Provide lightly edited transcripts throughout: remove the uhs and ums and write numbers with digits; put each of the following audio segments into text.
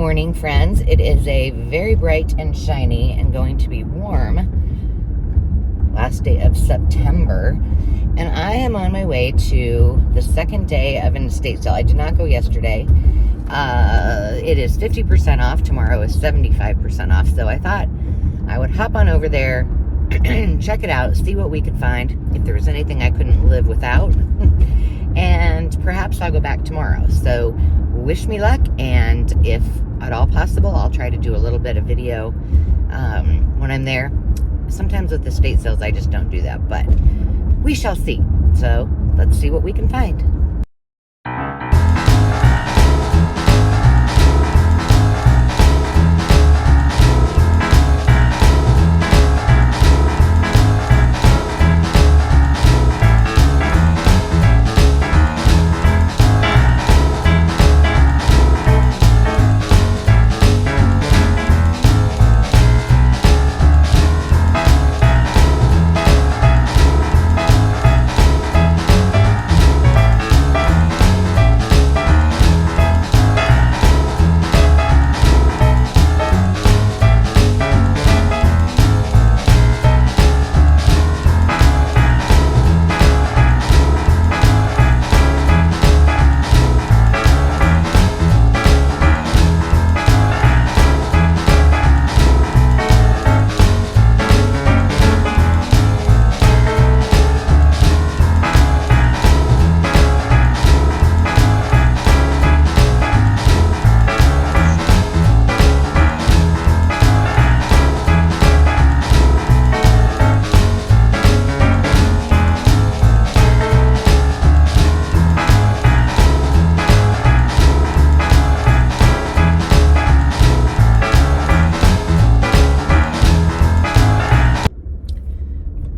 morning, friends. It is a very bright and shiny and going to be warm last day of September, and I am on my way to the second day of an estate sale. I did not go yesterday. It is 50% off. Tomorrow is 75% off, so I thought I would hop on over there and check it out, see what we could find, if there was anything I couldn't live without, and perhaps I'll go back tomorrow. So wish me luck, and if at all possible, I'll try to do a little bit of video when I'm there. Sometimes with estate sales, I just don't do that, but we shall see. So let's see what we can find.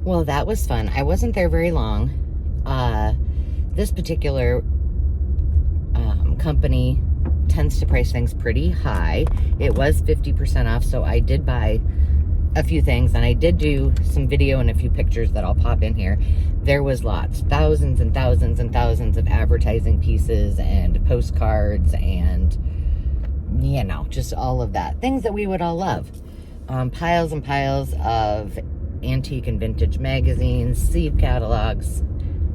Well, that was fun. I wasn't there very long. This particular company tends to price things pretty high. It was 50% off, so I did buy a few things, and I did do some video and a few pictures that I'll pop in here. There was lots, thousands and thousands and thousands of advertising pieces and postcards and, you know, just all of that. Things that we would all love. Piles and piles of antique and vintage magazines, seed catalogs,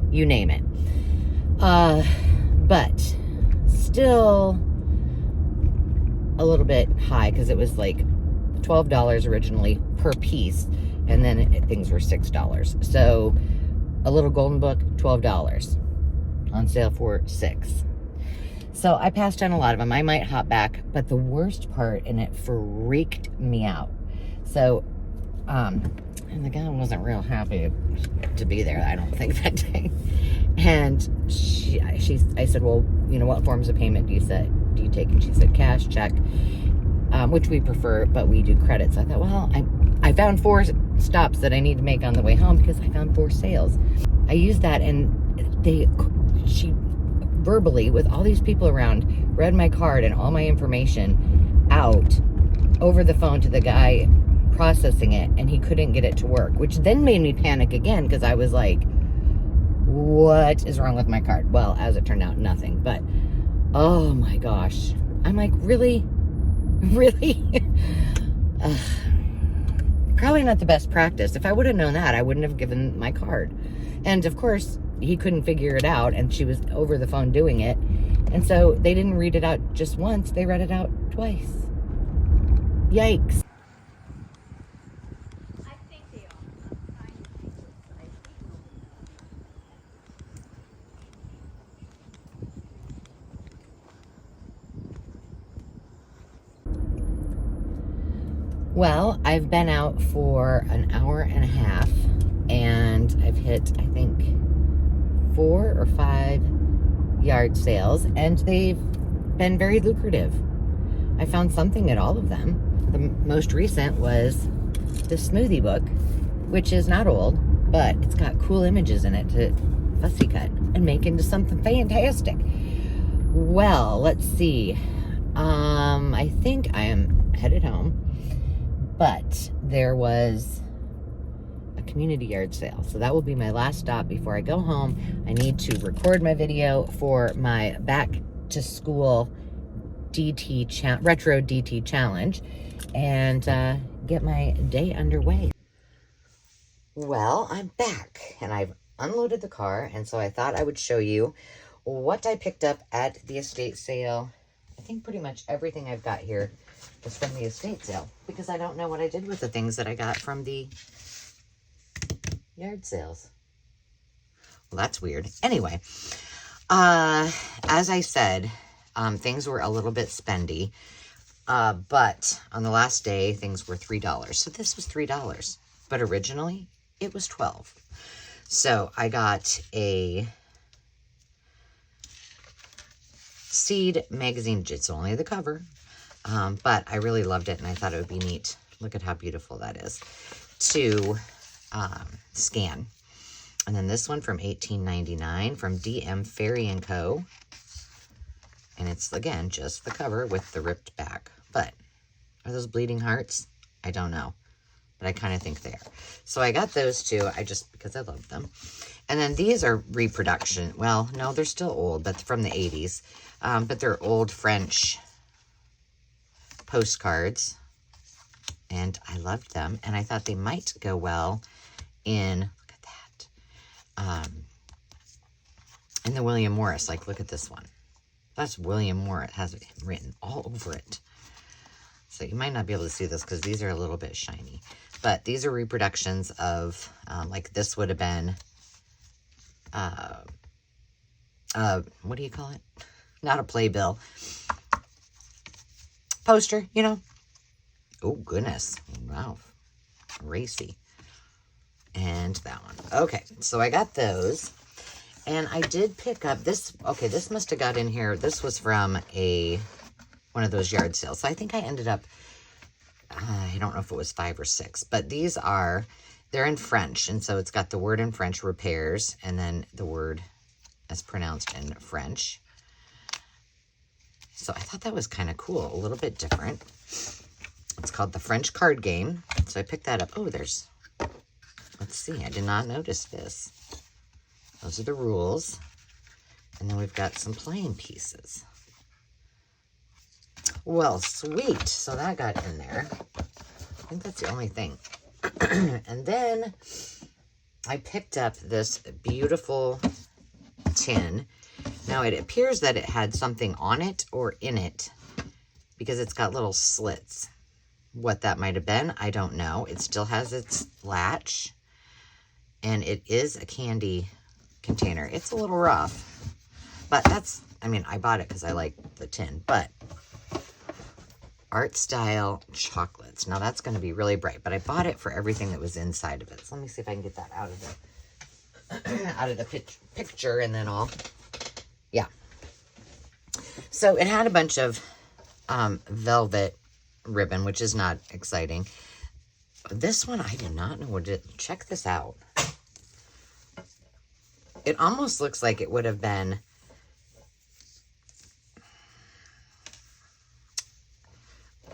you name it. But still a little bit high, because it was like $12 originally per piece, and then things were $6. So a little golden book, $12, on sale for $6. So I passed on a lot of them. I might hop back, but the worst part, and it freaked me out. So, and the guy wasn't real happy to be there, I don't think, that day. And I said, well, you know, what forms of payment do you take? And she said, cash, check, which we prefer, but we do credit. So I thought, well, I found 4 stops that I need to make on the way home, because I found 4 sales. I used that, and she verbally, with all these people around, read my card and all my information out over the phone to the guy processing it, and he couldn't get it to work, which then made me panic again, because I was like, what is wrong with my card? Well, as it turned out, nothing. But oh my gosh, I'm like, really probably not the best practice. If I would have known that, I wouldn't have given my card. And of course, he couldn't figure it out, and she was over the phone doing it, and so they didn't read it out just once, they read it out twice. Yikes. Well, I've been out for an hour and a half, and I've hit, I think, 4 or 5 yard sales, and they've been very lucrative. I found something at all of them. The most recent was the smoothie book, which is not old, but it's got cool images in it to fussy cut and make into something fantastic. Well, let's see. I think I am headed home. But there was a community yard sale. So that will be my last stop before I go home. I need to record my video for my back to school retro DT challenge and get my day underway. Well, I'm back and I've unloaded the car, and so I thought I would show you what I picked up at the estate sale. I think pretty much everything I've got here is from the estate sale because I don't know what I did with the things that I got from the yard sales. Well, that's weird. Anyway, as I said, things were a little bit spendy, but on the last day, things were $3. So this was $3, but originally it was $12. So I got a Seed magazine. It's only the cover, but I really loved it, and I thought it would be neat. Look at how beautiful that is to scan. And then this one from $18.99 from DM Ferry & Co. And it's, again, just the cover with the ripped back. But are those bleeding hearts? I don't know. But I kind of think they are. So I got those two, because I love them. And then these are reproduction. Well, no, they're still old, but from the 80s. But they're old French postcards. And I loved them. And I thought they might go well in, in the William Morris. Like, look at this one. That's William Morris. It has it written all over it. So you might not be able to see this because these are a little bit shiny. But these are reproductions of, like this would have been, what do you call it? Not a playbill. Poster, you know. Oh, goodness. Wow. Racy. And that one. Okay, so I got those. And I did pick up this. Okay, this must have got in here. This was from one of those yard sales. So I think I ended up, I don't know if it was 5 or 6. But these are, they're in French. And so it's got the word in French, repairs, and then the word as pronounced in French. So I thought that was kind of cool. A little bit different. It's called the French Card Game. So I picked that up. Oh, there's, let's see. I did not notice this. Those are the rules. And then we've got some playing pieces. Well, sweet. So that got in there. I think that's the only thing. And then I picked up this beautiful tin. Now, it appears that it had something on it or in it because it's got little slits. What that might have been, I don't know. It still has its latch. And it is a candy container. It's a little rough, but that's, I mean, I bought it because I like the tin, but art style chocolates. Now that's going to be really bright, but I bought it for everything that was inside of it. So let me see if I can get that out of the picture, and then yeah. So it had a bunch of velvet ribbon, which is not exciting. This one, I do not know what it, check this out. It almost looks like it would have been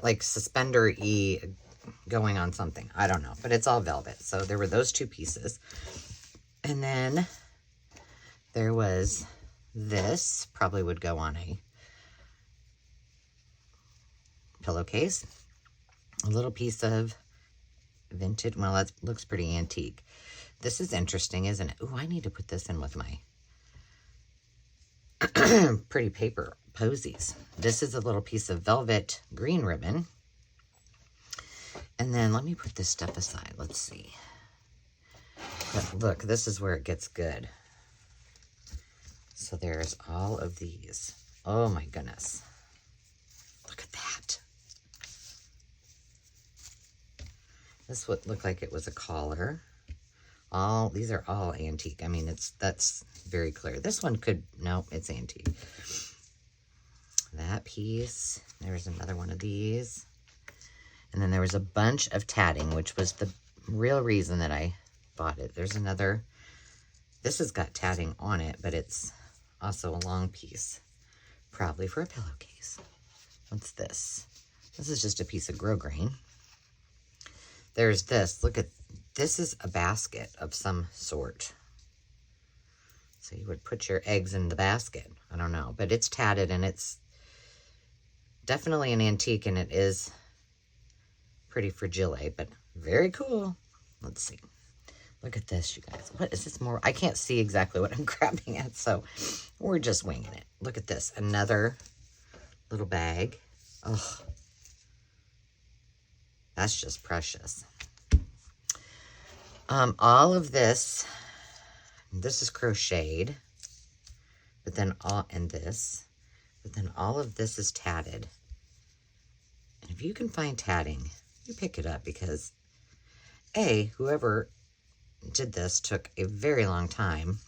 like suspender-y going on something. I don't know, but it's all velvet. So there were those two pieces. And then there was this, probably would go on a pillowcase. A little piece of vintage, well, that looks pretty antique. This is interesting, isn't it? Ooh, I need to put this in with my pretty paper posies. This is a little piece of velvet green ribbon. And then let me put this stuff aside. Let's see. But look, this is where it gets good. So there's all of these. Oh my goodness. Look at that. This would look like it was a collar. These are all antique. I mean, that's very clear. This one could, no, it's antique. That piece, there's another one of these. And then there was a bunch of tatting, which was the real reason that I bought it. There's another, this has got tatting on it, but it's also a long piece, probably for a pillowcase. What's this? This is just a piece of grosgrain. There's this, look at, this is a basket of some sort. So you would put your eggs in the basket. I don't know, but it's tatted and it's Definitely an antique, and it is pretty fragile, but very cool. Let's see. Look at this, you guys. What is this more? I can't see exactly what I'm grabbing at, so we're just winging it. Look at this. Another little bag. Oh, that's just precious. All of this is crocheted, but then all of this is tatted. And if you can find tatting, you pick it up, because whoever did this took a very long time,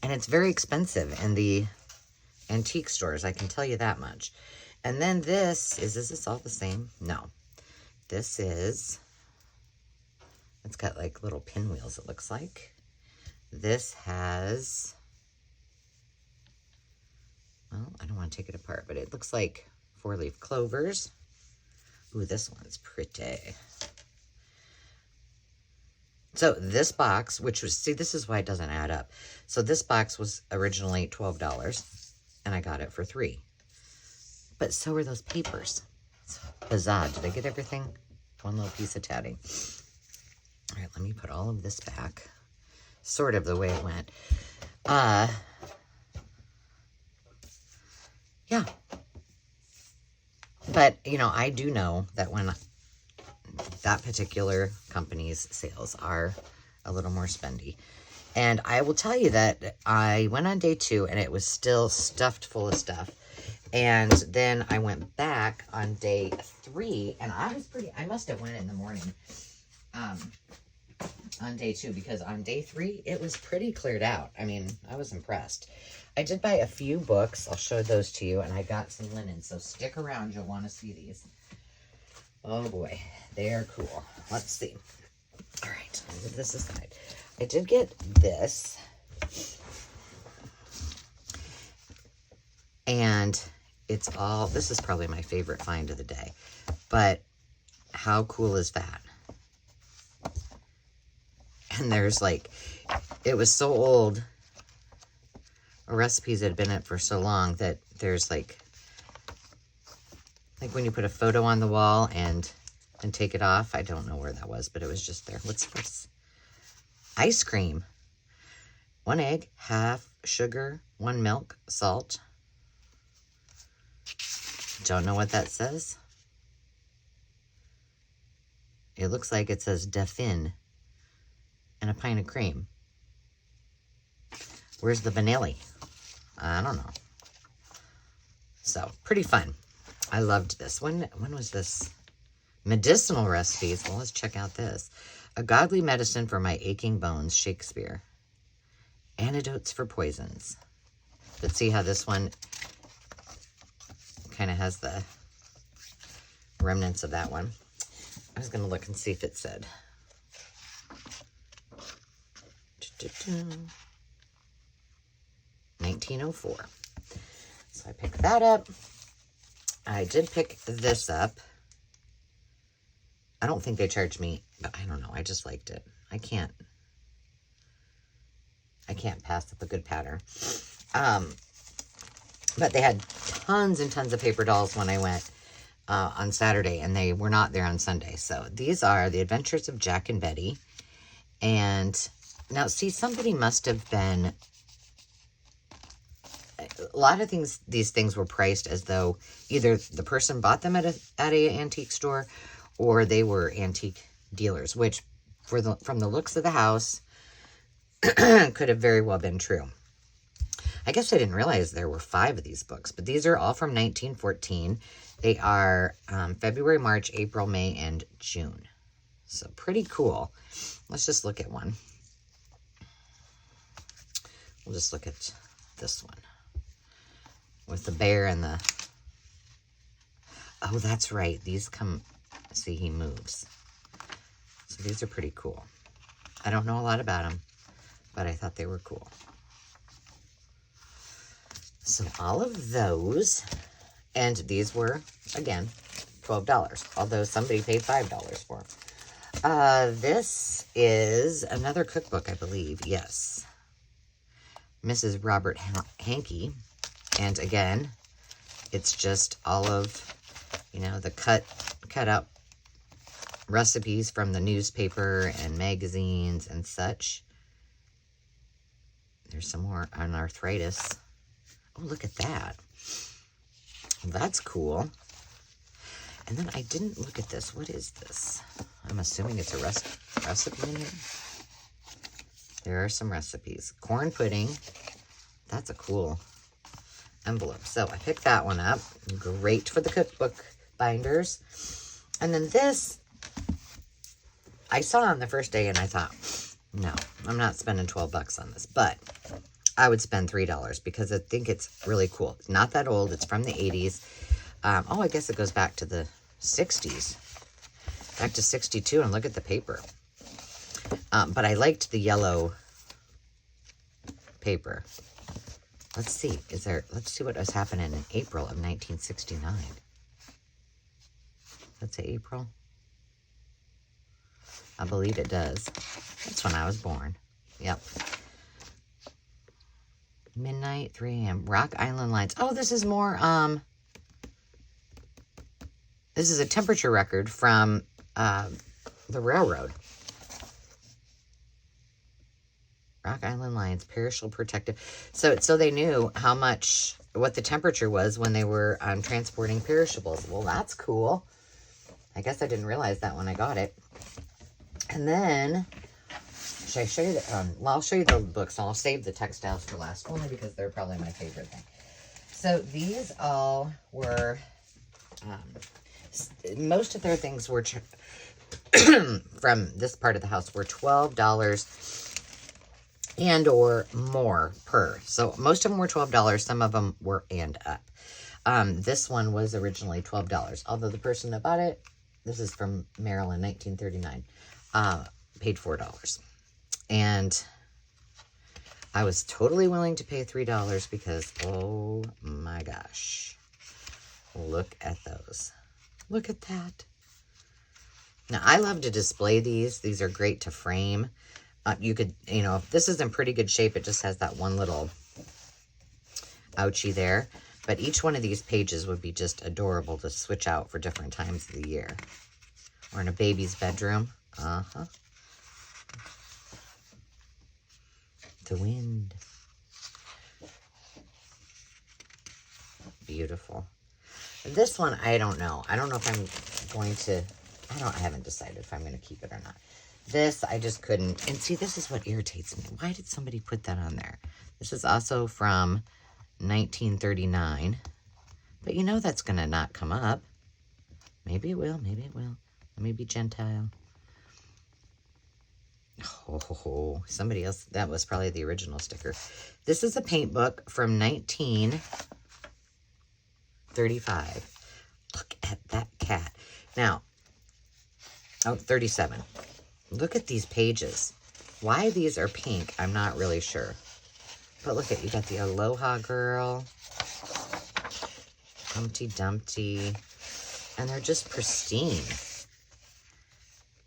and it's very expensive in the antique stores, I can tell you that much. And then is this all the same? No. This is, it's got like little pinwheels, it looks like. This has, well, I don't want to take it apart, but it looks like 4-leaf clovers. Ooh, this one's pretty. So this box, which was, see, this is why it doesn't add up. So this box was originally $12, and I got it for $3. But so are those papers. It's bazaar. Did I get everything? One little piece of tatting. All right, let me put all of this back. Sort of the way it went. Yeah. But, you know, I do know that when that particular company's sales are a little more spendy. And I will tell you that I went on day 2 and it was still stuffed full of stuff. And then I went back on day 3 and I must have went in the morning on day 2, because on day 3 it was pretty cleared out. I mean, I was impressed. I did buy a few books. I'll show those to you, and I got some linen, so stick around. You'll want to see these. Oh boy, they are cool. Let's see. All right, I'll leave this aside. I did get this, and it's all, this is probably my favorite find of the day, but how cool is that? And there's like, it was so old, recipes had been in it for so long that there's like when you put a photo on the wall and take it off. I don't know where that was, but it was just there. What's this? Ice cream. 1 egg, half sugar, 1 milk, salt. Don't know what that says. It looks like it says Dauphin and a pint of cream. Where's the vanilla? I don't know. So, pretty fun. I loved this. When was this? Medicinal recipes. Well, let's check out this. A godly medicine for my aching bones, Shakespeare. Antidotes for poisons. But see how this one kind of has the remnants of that one. I was going to look and see if it said. 1904. So I picked that up. I did pick this up. I don't think they charged me, but I don't know. I just liked it. I can't pass up a good pattern. But they had tons and tons of paper dolls when I went on Saturday, and they were not there on Sunday. So these are The Adventures of Jack and Betty. And now, see, somebody must have been, a lot of these things were priced as though either the person bought them at a antique store, or they were antique dealers, which from the looks of the house could have very well been true. I guess I didn't realize there were 5 of these books, but these are all from 1914. They are February, March, April, May, and June. So pretty cool. Let's just look at one. We'll just look at this one with the bear and the, oh, that's right. These come, see, he moves. So these are pretty cool. I don't know a lot about them, but I thought they were cool. So all of those, and these were, again, $12, although somebody paid $5 for them. This is another cookbook, I believe. Yes. Mrs. Robert Hankey. And again, It's just all of, you know, the cut out recipes from the newspaper and magazines and such. There's some more on arthritis. Oh, look at that. That's cool. And then I didn't look at this. What is this? I'm assuming it's a recipe in here. There are some recipes. Corn pudding. That's a cool envelope. So I picked that one up. Great for the cookbook binders. And then this, I saw on the first day and I thought, no, I'm not spending 12 bucks on this. But I would spend $3 because I think it's really cool. It's not that old. It's from the 80s. Oh, I guess it goes back to the 60s. Back to 62, and look at the paper. But I liked the yellow paper. Let's see. Let's see what was happening in April of 1969. Let's say April. I believe it does. That's when I was born. Yep. Midnight, 3 a.m. Rock Island Lines. Oh, this is more, this is a temperature record from the railroad. Rock Island Lines, perishable protective. So they knew what the temperature was when they were transporting perishables. Well, that's cool. I guess I didn't realize that when I got it. And then, should I show you well, I'll show you the books. I'll save the textiles for last, only because they're probably my favorite thing. So these all were, most of their things were, from this part of the house, were $12 and or more per. So most of them were $12. Some of them were and up. This one was originally $12. Although the person that bought it, this is from Maryland, 1939, paid $4. And I was totally willing to pay $3 because, oh my gosh, look at those. Look at that. Now, I love to display these. These are great to frame. You could, you know, if this is in pretty good shape, it just has that one little ouchie there. But each one of these pages would be just adorable to switch out for different times of the year. Or in a baby's bedroom. Uh-huh. The wind. Beautiful. This one, I don't know. I don't know if I'm going to, I haven't decided if I'm going to keep it or not. This, I just couldn't. And see, this is what irritates me. Why did somebody put that on there? This is also from 1939. But you know that's going to not come up. Maybe it will. Maybe it will. Let me be Gentile. Oh, somebody else. That was probably the original sticker. This is a paint book from 1935. Look at that cat. Now, 37. Look at these pages. Why these are pink, I'm not really sure. But look at, you got the Aloha Girl, Humpty Dumpty, and they're just pristine.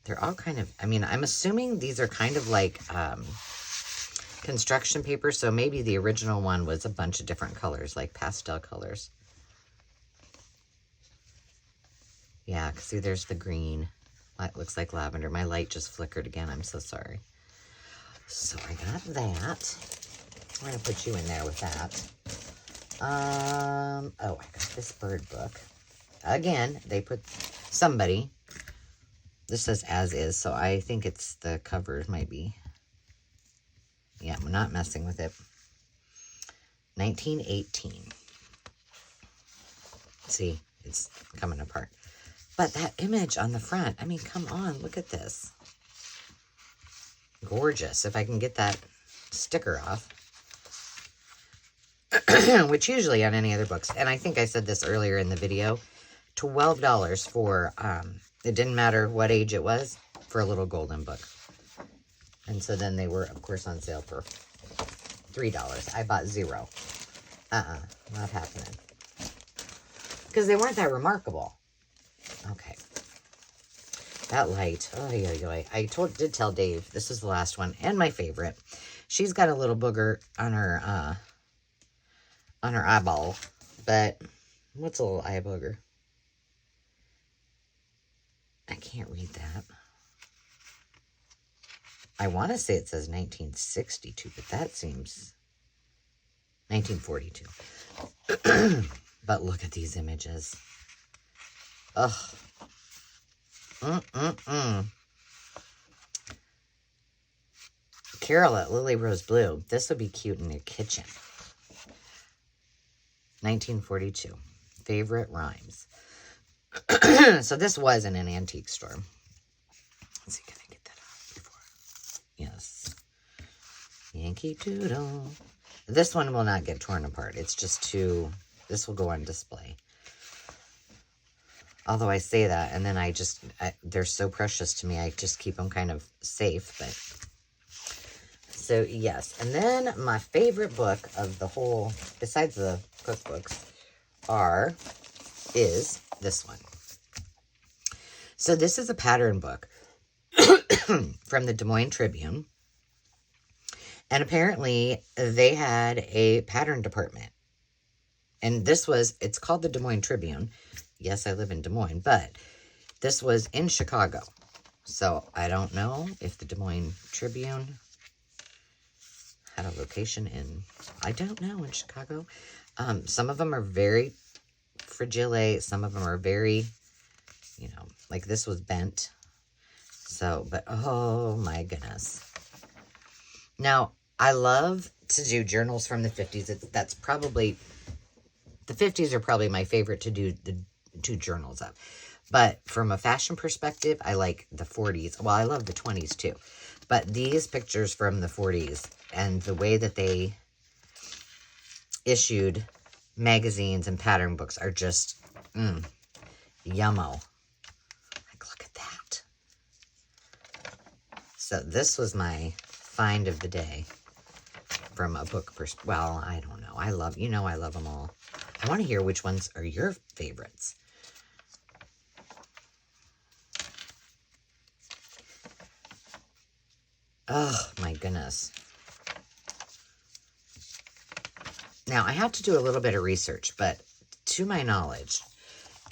They're all kind of, I mean, I'm assuming these are kind of like construction paper, so maybe the original one was a bunch of different colors, like pastel colors. Yeah, see, there's the green. That looks like lavender. My light just flickered again. I'm so sorry. So I got that. I'm going to put you in there with that. Oh, I got this bird book. Again, they put somebody. This says as is, so I think it's the cover might be. Yeah, I'm not messing with it. 1918. See, it's coming apart. But that image on the front, I mean, come on, look at this. Gorgeous. If I can get that sticker off. Which usually on any other books, and I think I said this earlier in the video, $12 for, it didn't matter what age it was, for a little golden book. And so then they were, of course, on sale for $3. I bought 0. Not happening. Because they weren't that remarkable. Okay. That light. Oh, I did tell Dave, this is the last one, and my favorite. She's got a little booger on her eyeball, but What's a little eye booger? I can't read that. I want to say it says 1962, but that seems 1942. But look at these images. Ugh. Carol at Lily Rose Blue. This would be cute in your kitchen. 1942. Favorite rhymes. So this was in an antique store. Let's see, can I get that out before? Yes. Yankee Doodle. This one will not get torn apart. It's just too... This will go on display. Although I say that, and then they're so precious to me, I just keep them kind of safe, but... So, yes. And then my favorite book of the whole, besides the cookbooks, is this one. So this is a pattern book from the Des Moines Tribune. And apparently they had a pattern department. And it's called the Des Moines Tribune. Yes, I live in Des Moines, but this was in Chicago. So I don't know if the Des Moines Tribune had a location in Chicago. Some of them are very fragile. Some of them are very, like this was bent. So, but oh my goodness. Now, I love to do journals from the 50s. The 50s are probably my favorite to do journals of. But from a fashion perspective, I like the 40s. Well, I love the 20s too. But these pictures from the 40s and the way that they issued magazines and pattern books are just, yummo. Like, look at that. So this was my find of the day from a book perspective. Well, I don't know. I love them all. I want to hear which ones are your favorites. Oh, my goodness. Now, I have to do a little bit of research, but to my knowledge,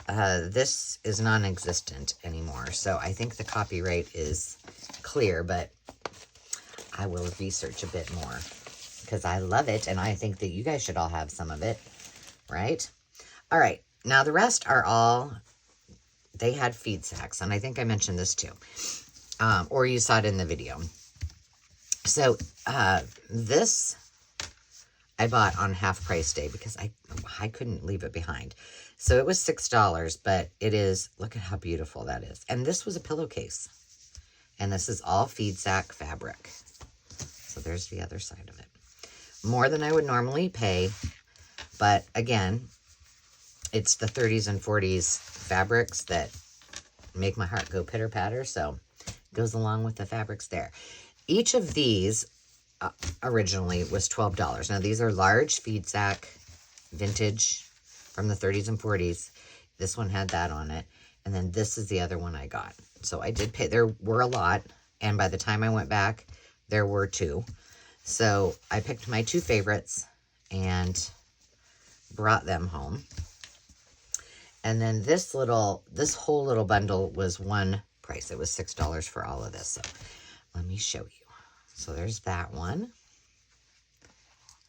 this is non-existent anymore. So I think the copyright is clear, but I will research a bit more because I love it, and I think that you guys should all have some of it, right? All right. Now, the rest are all, they had feed sacks, and I think I mentioned this too, or you saw it in the video. So, this I bought on half price day because I couldn't leave it behind. So it was $6, but it is, look at how beautiful that is. And this was a pillowcase. And this is all feed sack fabric. So there's the other side of it. More than I would normally pay. But again, it's the 30s and 40s fabrics that make my heart go pitter patter. So it goes along with the fabrics there. Each of these originally was $12. Now, these are large feed sack, vintage from the 30s and 40s. This one had that on it. And then this is the other one I got. So I did pay. There were a lot. And by the time I went back, there were two. So I picked my two favorites and brought them home. And then this whole little bundle was one price. It was $6 for all of this. So let me show you. So there's that one.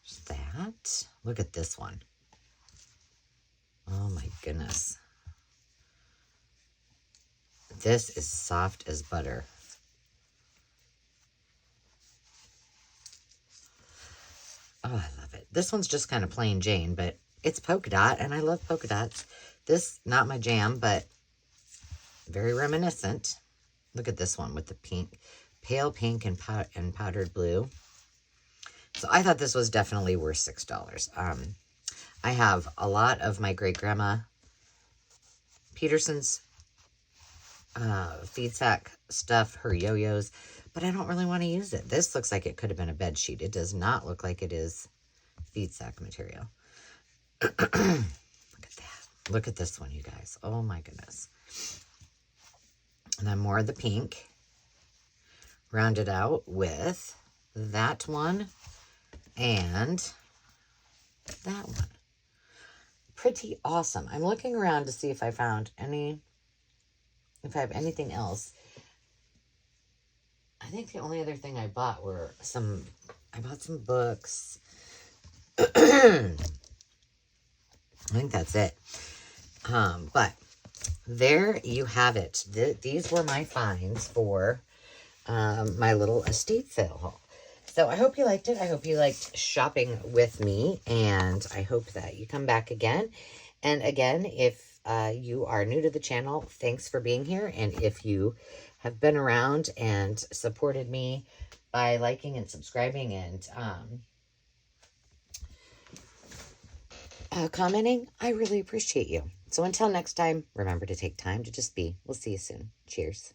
There's that. Look at this one. Oh my goodness. This is soft as butter. Oh, I love it. This one's just kind of plain Jane, but it's polka dot, and I love polka dots. This, not my jam, but very reminiscent. Look at this one with the pink. Pale pink and powdered blue. So I thought this was definitely worth $6. I have a lot of my great-grandma Peterson's feed sack stuff, her yo-yos, but I don't really want to use it. This looks like it could have been a bed sheet. It does not look like it is feed sack material. Look at that. Look at this one, you guys. Oh my goodness. And then more of the pink. Rounded out with that one and that one. pretty awesome. I'm looking around to see if I found if I have anything else. I think the only other thing I bought were I bought some books. I think that's it. But there you have it. These were my finds for my little estate sale haul. So I hope you liked it. I hope you liked shopping with me, and I hope that you come back again. And again, if you are new to the channel, thanks for being here. And if you have been around and supported me by liking and subscribing and commenting, I really appreciate you. So until next time, remember to take time to just be. We'll see you soon. Cheers.